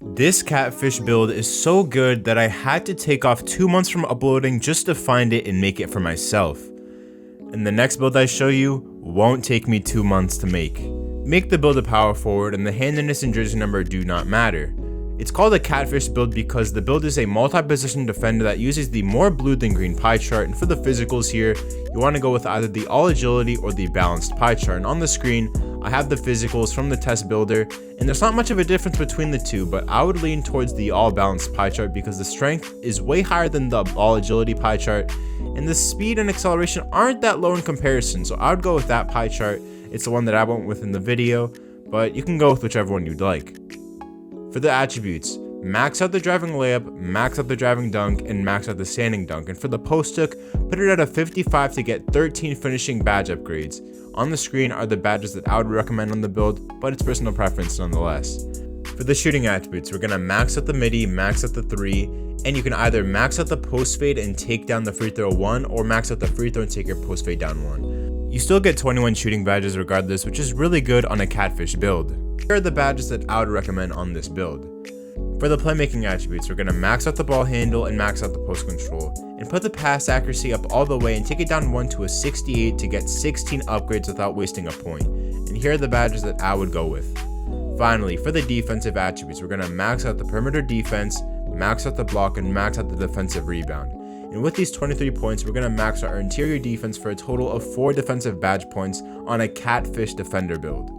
This catfish build is so good that I had to take off 2 months from uploading just to find it and make it for myself. And the next build I show you won't take me 2 months to make. Make the build a power forward and the handedness and jersey number do not matter. It's called a catfish build because the build is a multi-position defender that uses the more blue than green pie chart, and for the physicals here, you want to go with either the all agility or the balanced pie chart. And on the screen, I have the physicals from the test builder, and there's not much of a difference between the two, but I would lean towards the all balanced pie chart because the strength is way higher than the all agility pie chart, and the speed and acceleration aren't that low in comparison, so I would go with that pie chart. It's the one that I went with in the video, but you can go with whichever one you'd like. For the attributes, max out the driving layup, max out the driving dunk, and max out the standing dunk. And for the post hook, put it at a 55 to get 13 finishing badge upgrades. On the screen are the badges that I would recommend on the build, but it's personal preference nonetheless. For the shooting attributes, we're going to max out the midi, max out the 3, and you can either max out the post fade and take down the free throw 1, or max out the free throw and take your post fade down 1. You still get 21 shooting badges regardless, which is really good on a catfish build. Here are the badges that I would recommend on this build. For the playmaking attributes, we're going to max out the ball handle and max out the post control, and put the pass accuracy up all the way and take it down 1 to a 68 to get 16 upgrades without wasting a point. And here are the badges that I would go with. Finally, for the defensive attributes, we're going to max out the perimeter defense, max out the block, and max out the defensive rebound. And with these 23 points, we're going to max our interior defense for a total of 4 defensive badge points on a catfish defender build.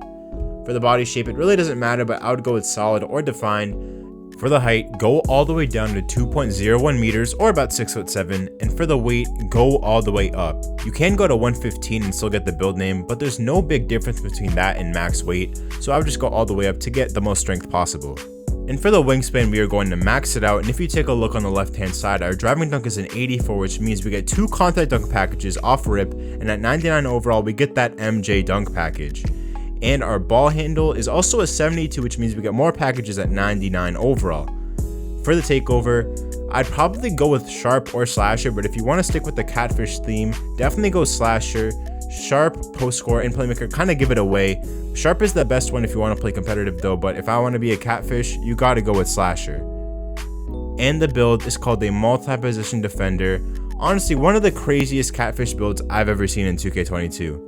For the body shape, it really doesn't matter, but I would go with solid or define. For the height, go all the way down to 2.01 meters or about 6'7", and for the weight, go all the way up. You can go to 115 and still get the build name, but there's no big difference between that and max weight, so I would just go all the way up to get the most strength possible. And for the wingspan, we are going to max it out, and if you take a look on the left hand side, our driving dunk is an 84, which means we get 2 contact dunk packages off rip, and at 99 overall, we get that MJ dunk package. And our ball handle is also a 72, which means we get more packages at 99 overall. For the takeover, I'd probably go with sharp or slasher, but if you want to stick with the catfish theme, definitely go slasher. Sharp, post score, and playmaker kind of give it away. Sharp is the best one if you want to play competitive though, but if I want to be a catfish, you gotta go with slasher. And the build is called a multi-position defender. Honestly, one of the craziest catfish builds I've ever seen in 2K22.